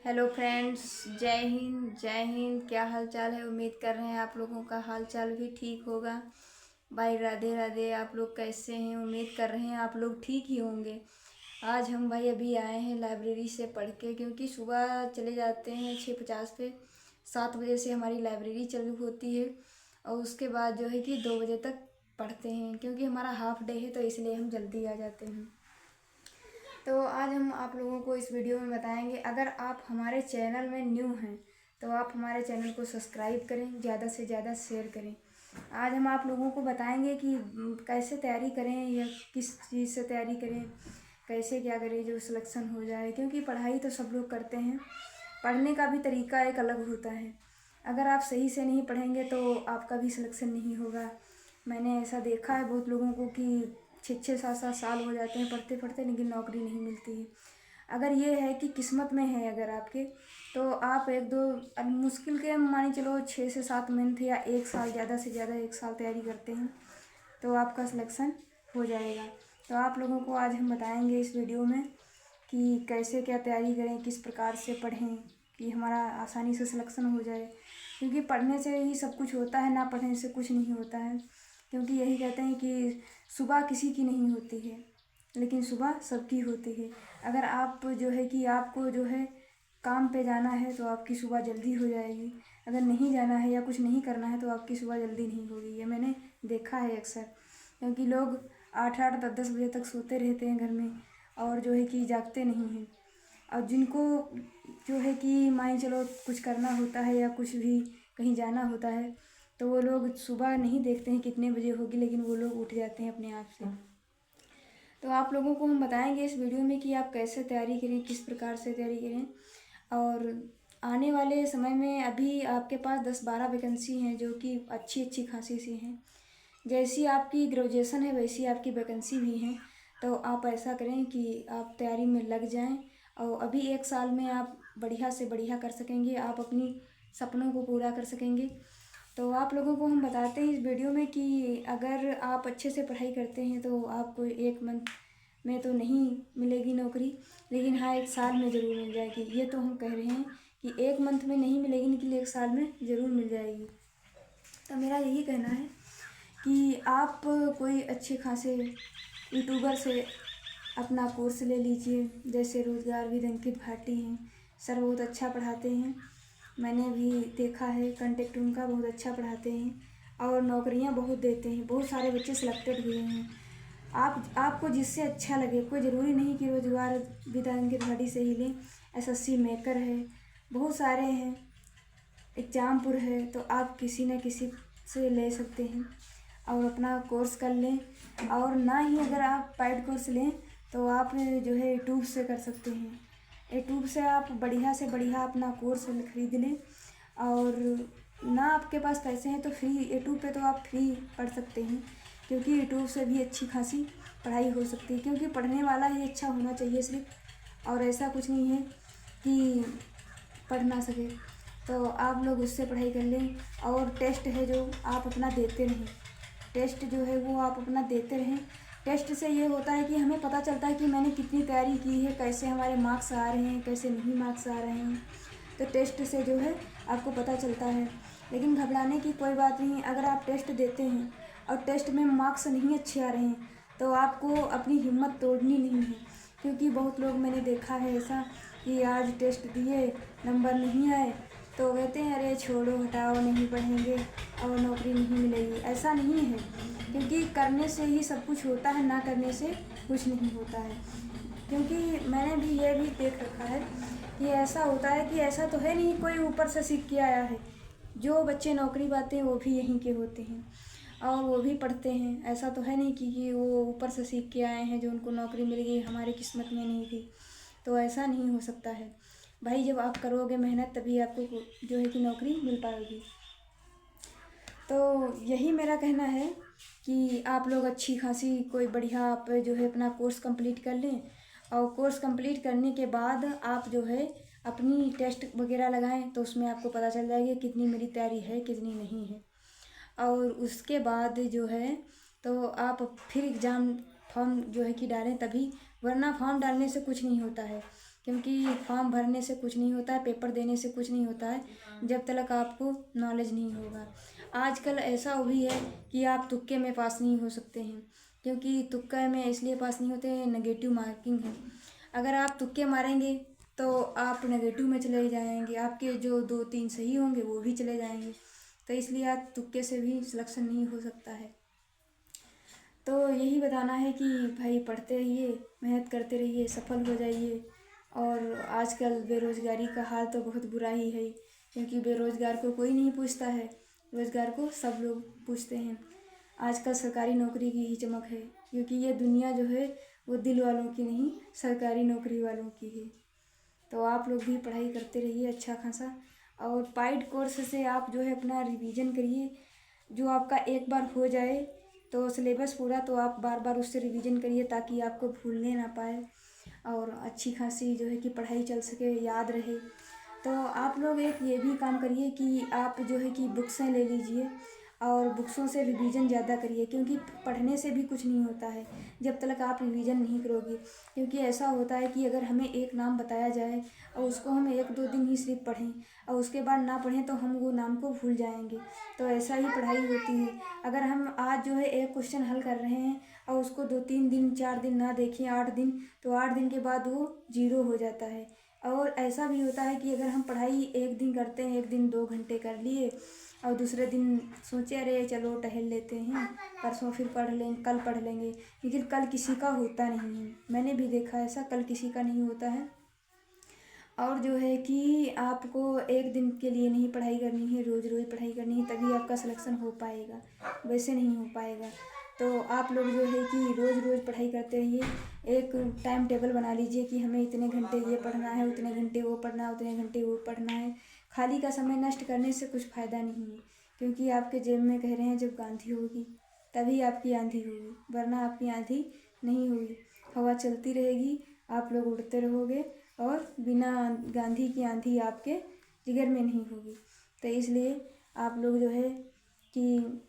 Hello friends, जय हिंद जय हिंद। क्या हाल चाल है? उम्मीद कर रहे हैं आप लोगों का हाल चाल भी ठीक होगा। भाई राधे राधे। आप लोग कैसे हैं? उम्मीद कर रहे हैं आप लोग ठीक ही होंगे। आज हम भाई अभी आए हैं लाइब्रेरी से पढ़ के, क्योंकि सुबह चले जाते हैं 6:50 पे। 7 बजे से हमारी लाइब्रेरी चालू होती है और उसके बाद जो है कि 2 बजे तक पढ़ते हैं, क्योंकि हमारा हाफ डे है तो इसलिए हम जल्दी आ जाते हैं। तो आज हम आप लोगों को इस वीडियो में बताएंगे, अगर आप हमारे चैनल में न्यू हैं तो आप हमारे चैनल को सब्सक्राइब करें, ज़्यादा से ज़्यादा शेयर करें। आज हम आप लोगों को बताएंगे कि कैसे तैयारी करें या किस चीज़ से तैयारी करें, कैसे क्या करें जो सिलेक्शन हो जाए, क्योंकि पढ़ाई तो सब लोग करते हैं, पढ़ने का भी तरीका एक अलग होता है। अगर आप सही से नहीं पढ़ेंगे तो आपका भी सिलेक्शन नहीं होगा। मैंने ऐसा देखा है बहुत लोगों को कि 6-6 7-7 साल हो जाते हैं पढ़ते पढ़ते, लेकिन नौकरी नहीं मिलती है। अगर ये है कि किस्मत में है अगर आपके, तो आप एक दो मुश्किल के मानी चलो 6 से 7 मंथ या 1 साल, ज़्यादा से ज़्यादा 1 साल तैयारी करते हैं तो आपका सिलेक्शन हो जाएगा। तो आप लोगों को आज हम बताएंगे इस वीडियो में कि कैसे क्या तैयारी करें, किस प्रकार से पढ़ें कि हमारा आसानी से सिलेक्शन हो जाए, क्योंकि पढ़ने से ही सब कुछ होता है, ना पढ़ने से कुछ नहीं होता है। क्योंकि यही कहते हैं कि सुबह किसी की नहीं होती है, लेकिन सुबह सबकी होती है। अगर आप जो है कि आपको जो है काम पे जाना है तो आपकी सुबह जल्दी हो जाएगी। अगर नहीं जाना है या कुछ नहीं करना है तो आपकी सुबह जल्दी नहीं होगी। ये मैंने देखा है अक्सर, क्योंकि लोग 8-8 10-10 बजे तक सोते रहते हैं घर में और जो है कि जागते नहीं हैं। और जिनको जो है कि मान चलो कुछ करना होता है या कुछ भी कहीं जाना होता है तो वो लोग सुबह नहीं देखते हैं कितने बजे होगी, लेकिन वो लोग उठ जाते हैं अपने आप से। तो आप लोगों को हम बताएंगे इस वीडियो में कि आप कैसे तैयारी करें, किस प्रकार से तैयारी करें। और आने वाले समय में अभी आपके पास 10-12 वैकेंसी हैं जो कि अच्छी अच्छी खासी सी हैं। जैसी आपकी ग्रेजुएशन है वैसी आपकी वैकेंसी भी हैं। तो आप ऐसा करें कि आप तैयारी में लग जाएं और अभी 1 साल में आप बढ़िया से बढ़िया कर सकेंगे, आप अपनी सपनों को पूरा कर सकेंगे। तो आप लोगों को हम बताते हैं इस वीडियो में कि अगर आप अच्छे से पढ़ाई करते हैं तो आपको 1 मंथ में तो नहीं मिलेगी नौकरी, लेकिन हाँ 1 साल में ज़रूर मिल जाएगी। ये तो हम कह रहे हैं कि 1 मंथ में नहीं मिलेगी, लेकिन 1 साल में ज़रूर मिल जाएगी। तो मेरा यही कहना है कि आप कोई अच्छे खासे यूट्यूबर से अपना कोर्स ले लीजिए, जैसे रोज़गार विद अंकित भाटी हैं। सर बहुत अच्छा पढ़ाते हैं, मैंने भी देखा है, कंटेक्ट उनका बहुत अच्छा पढ़ाते हैं और नौकरियां बहुत देते हैं, बहुत सारे बच्चे सिलेक्टेड हुए हैं। आपको जिससे अच्छा लगे, कोई ज़रूरी नहीं कि रोज़गार विद अंकित भाटी से ही लें। एसएससी मेकर है, बहुत सारे हैं, एग्जामपुर है, तो आप किसी न किसी से ले सकते हैं और अपना कोर्स कर लें। और ना ही अगर आप पेड कोर्स लें तो आप जो है यूट्यूब से कर सकते हैं। यूट्यूब से आप बढ़िया से बढ़िया अपना कोर्स खरीद लें, और ना आपके पास पैसे हैं तो फ्री यूट्यूब पे तो आप फ्री पढ़ सकते हैं, क्योंकि यूट्यूब से भी अच्छी खासी पढ़ाई हो सकती है। क्योंकि पढ़ने वाला ही अच्छा होना चाहिए सिर्फ, और ऐसा कुछ नहीं है कि पढ़ ना सके। तो आप लोग उससे पढ़ाई कर लें, और टेस्ट है जो आप अपना देते रहें। टेस्ट जो है वो आप अपना देते रहें। टेस्ट से ये होता है कि हमें पता चलता है कि मैंने कितनी तैयारी की है, कैसे हमारे मार्क्स आ रहे हैं, कैसे नहीं मार्क्स आ रहे हैं। तो टेस्ट से जो है आपको पता चलता है। लेकिन घबराने की कोई बात नहीं। अगर आप टेस्ट देते हैं और टेस्ट में मार्क्स नहीं अच्छे आ रहे हैं तो आपको अपनी हिम्मत तोड़नी नहीं है, क्योंकि बहुत लोग मैंने देखा है ऐसा कि आज टेस्ट दिए, नंबर नहीं आए तो कहते हैं अरे छोड़ो हटाओ नहीं पढ़ेंगे और नौकरी नहीं मिलेगी। ऐसा नहीं है, क्योंकि करने से ही सब कुछ होता है, ना करने से कुछ नहीं होता है। क्योंकि मैंने भी ये भी देख रखा है कि ऐसा होता है कि ऐसा तो है नहीं कोई ऊपर से सीख के आया है। जो बच्चे नौकरी पाते हैं वो भी यहीं के होते हैं और वो भी पढ़ते हैं। ऐसा तो है नहीं कि वो ऊपर से सीख के आए हैं जो उनको नौकरी मिल गई, हमारी किस्मत में नहीं थी। तो ऐसा नहीं हो सकता है भाई। जब आप करोगे मेहनत तभी आपको जो है कि नौकरी मिल पाएगी। तो यही मेरा कहना है कि आप लोग अच्छी खासी कोई बढ़िया आप जो है अपना कोर्स कंप्लीट कर लें, और कोर्स कंप्लीट करने के बाद आप जो है अपनी टेस्ट वगैरह लगाएं, तो उसमें आपको पता चल जाएगी कितनी मेरी तैयारी है कितनी नहीं है। और उसके बाद जो है तो आप फिर एग्ज़ाम फॉर्म जो है कि डालें तभी, वरना फॉर्म डालने से कुछ नहीं होता है। क्योंकि फॉर्म भरने से कुछ नहीं होता है, पेपर देने से कुछ नहीं होता है जब तक आपको नॉलेज नहीं होगा। आजकल ऐसा भी है कि आप तुक्के में पास नहीं हो सकते हैं, क्योंकि तुक्के में इसलिए पास नहीं होते हैं, नेगेटिव मार्किंग है। अगर आप तुक्के मारेंगे तो आप नेगेटिव में चले जाएंगे, आपके जो 2-3 सही होंगे वो भी चले जाएंगे। तो इसलिए आप तुक्के से भी सिलेक्शन नहीं हो सकता है। तो यही बताना है कि भाई पढ़ते रहिए, मेहनत करते रहिए, सफल हो जाइए। और आजकल बेरोज़गारी का हाल तो बहुत बुरा ही है, क्योंकि बेरोज़गार को कोई नहीं पूछता है, रोज़गार को सब लोग पूछते हैं। आजकल सरकारी नौकरी की ही चमक है, क्योंकि ये दुनिया जो है वो दिल वालों की नहीं, सरकारी नौकरी वालों की है। तो आप लोग भी पढ़ाई करते रहिए अच्छा खासा, और पाइड कोर्स से आप जो है अपना रिवीजन करिए। जो आपका एक बार हो जाए तो सिलेबस पूरा, तो आप बार बार उससे रिवीजन करिए ताकि आपको भूलने ना पाए और अच्छी खासी जो है कि पढ़ाई चल सके, याद रहे। तो आप लोग एक ये भी काम करिए कि आप जो है कि बुक्सें ले लीजिए और बुक्सों से रिवीजन ज़्यादा करिए, क्योंकि पढ़ने से भी कुछ नहीं होता है जब तक आप रिवीजन नहीं करोगे। क्योंकि ऐसा होता है कि अगर हमें एक नाम बताया जाए और उसको हम 1-2 दिन ही सिर्फ पढ़ें और उसके बाद ना पढ़ें तो हम वो नाम को भूल जाएंगे। तो ऐसा ही पढ़ाई होती है। अगर हम आज जो है एक क्वेश्चन हल कर रहे हैं और उसको 2-3 दिन 4 दिन ना देखें, 8 दिन, तो 8 दिन के बाद वो जीरो हो जाता है। और ऐसा भी होता है कि अगर हम पढ़ाई एक दिन करते हैं, एक दिन 2 घंटे कर लिए और दूसरे दिन सोचे अरे चलो टहल लेते हैं, परसों फिर पढ़ लेंगे, कल पढ़ लेंगे, लेकिन कल किसी का होता नहीं है। मैंने भी देखा ऐसा, कल किसी का नहीं होता है। और जो है कि आपको एक दिन के लिए नहीं पढ़ाई करनी है, रोज़ रोज़ पढ़ाई करनी है, तभी आपका सिलेक्शन हो पाएगा, वैसे नहीं हो पाएगा। तो आप लोग जो है कि रोज़ रोज़ पढ़ाई करते रहिए। एक टाइम टेबल बना लीजिए कि हमें इतने घंटे ये पढ़ना है, उतने घंटे वो पढ़ना है, उतने घंटे वो पढ़ना है। खाली का समय नष्ट करने से कुछ फ़ायदा नहीं है, क्योंकि आपके जेब में कह रहे हैं जब गांधी होगी तभी आपकी आंधी होगी, वरना आपकी आंधी नहीं होगी। हवा चलती रहेगी, आप लोग उड़ते रहोगे और बिना गांधी की आंधी आपके जिगर में नहीं होगी। तो इसलिए आप लोग जो है कि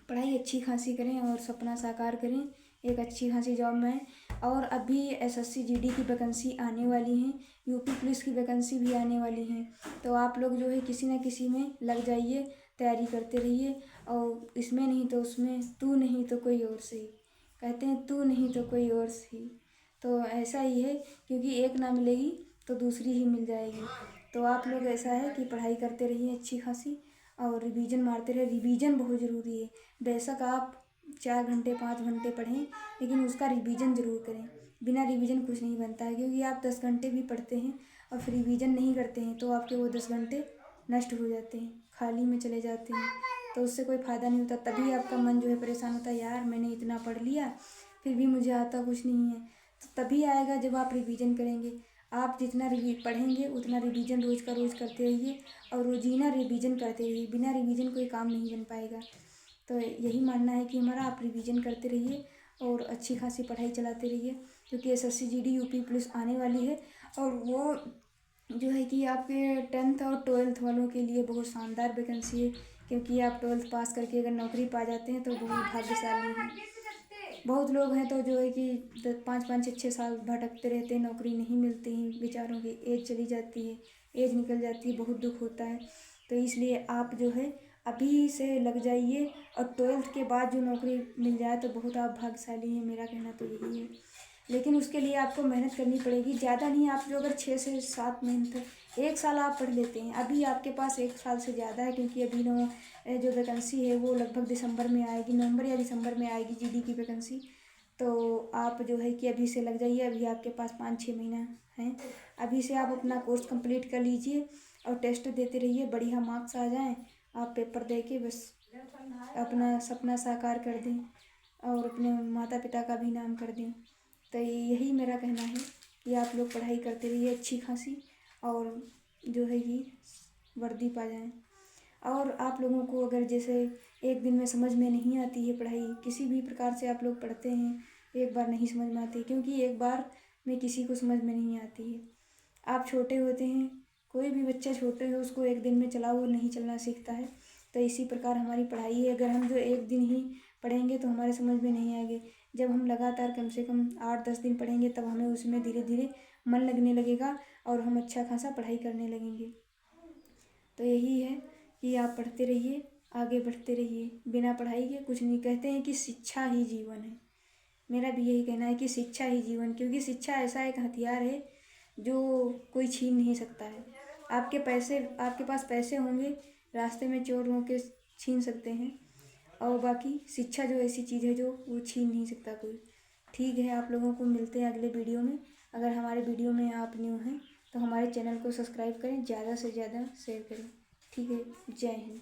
पढ़ाई अच्छी खासी करें और सपना साकार करें एक अच्छी खासी जॉब में। और अभी एसएससी जीडी की वैकेंसी आने वाली हैं, यूपी पुलिस की वैकेंसी भी आने वाली हैं। तो आप लोग जो है किसी न किसी में लग जाइए, तैयारी करते रहिए। और इसमें नहीं तो उसमें, तू नहीं तो कोई और सही, कहते हैं तू नहीं तो कोई और सही। तो ऐसा ही है, क्योंकि एक ना मिलेगी तो दूसरी ही मिल जाएगी। तो आप लोग ऐसा है कि पढ़ाई करते रहिए अच्छी खासी और रिवीजन मारते रहे। रिवीजन बहुत ज़रूरी है। बेशक आप 4 घंटे 5 घंटे पढ़ें, लेकिन उसका रिवीजन ज़रूर करें। बिना रिवीजन कुछ नहीं बनता है, क्योंकि आप 10 घंटे भी पढ़ते हैं और फिर रिवीजन नहीं करते हैं तो आपके वो 10 घंटे नष्ट हो जाते हैं, खाली में चले जाते हैं। तो उससे कोई फ़ायदा नहीं होता। तभी आपका मन जो है परेशान होता है, यार मैंने इतना पढ़ लिया फिर भी मुझे आता कुछ नहीं है। तो तभी आएगा जब आप रिवीजन करेंगे। आप जितना पढ़ेंगे उतना रिवीजन रोज़ का रोज़ करते रहिए और रोजीना रिवीजन करते रहिए। बिना रिवीजन कोई काम नहीं बन पाएगा। तो यही मानना है कि हमारा, आप रिवीजन करते रहिए और अच्छी खासी पढ़ाई चलाते रहिए, क्योंकि एसएससी जीडी यूपी पुलिस आने वाली है। और वो जो है कि आपके 10th और 12th वालों के लिए बहुत शानदार वैकेंसी है, क्योंकि आप 12th पास करके अगर नौकरी पा जाते हैं तो बहुत भाग्यशाली हैं। बहुत लोग हैं तो जो है कि 5-5 6-6 साल भटकते रहते हैं, नौकरी नहीं मिलती हैं, बेचारों की एज चली जाती है, एज निकल जाती है, बहुत दुख होता है। तो इसलिए आप जो है अभी से लग जाइए और 12th के बाद जो नौकरी मिल जाए तो बहुत आप भाग्यशाली हैं, मेरा कहना तो यही है। लेकिन उसके लिए आपको मेहनत करनी पड़ेगी, ज़्यादा नहीं। आप जो अगर 6 से 7 महीने तक 1 साल आप पढ़ लेते हैं, अभी आपके पास 1 साल से ज़्यादा है, क्योंकि अभी जो वैकेंसी है वो लगभग दिसंबर में आएगी, नवंबर या दिसंबर में आएगी जीडी की वैकेंसी। तो आप जो है कि अभी से लग जाइए, अभी आपके पास 5-6 महीना है। अभी से आप अपना कोर्स कंप्लीट कर लीजिए और टेस्ट देते रहिए, बढ़िया मार्क्स आ जाएँ, आप पेपर दे के बस अपना सपना साकार कर दें और अपने माता पिता का भी नाम कर दें। तो यही मेरा कहना है कि आप लोग पढ़ाई करते रहिए अच्छी खासी और जो है कि वर्दी पा जाएं। और आप लोगों को अगर जैसे एक दिन में समझ में नहीं आती है पढ़ाई, किसी भी प्रकार से आप लोग पढ़ते हैं, एक बार नहीं समझ में आती, क्योंकि एक बार में किसी को समझ में नहीं आती है। आप छोटे होते हैं, कोई भी बच्चा छोटे हो उसको एक दिन में चलाओ, वो नहीं चलना सीखता है। तो इसी प्रकार हमारी पढ़ाई है, अगर हम जो एक दिन ही पढ़ेंगे तो हमारे समझ में नहीं आएंगे। जब हम लगातार कम से कम 8-10 दिन पढ़ेंगे तब हमें उसमें धीरे धीरे मन लगने लगेगा और हम अच्छा खासा पढ़ाई करने लगेंगे। तो यही है कि आप पढ़ते रहिए, आगे बढ़ते रहिए, बिना पढ़ाई के कुछ नहीं। कहते हैं कि शिक्षा ही जीवन है, मेरा भी यही कहना है कि शिक्षा ही जीवन, क्योंकि शिक्षा ऐसा एक हथियार है जो कोई छीन नहीं सकता है। आपके पास पैसे होंगे, रास्ते में चोर होके छीन सकते हैं, और बाकी शिक्षा जो ऐसी चीज़ है जो वो छीन नहीं सकता कोई। ठीक है, आप लोगों को मिलते हैं अगले वीडियो में। अगर हमारे वीडियो में आप न्यू हैं तो हमारे चैनल को सब्सक्राइब करें, ज़्यादा से ज़्यादा शेयर करें। ठीक है, जय हिंद।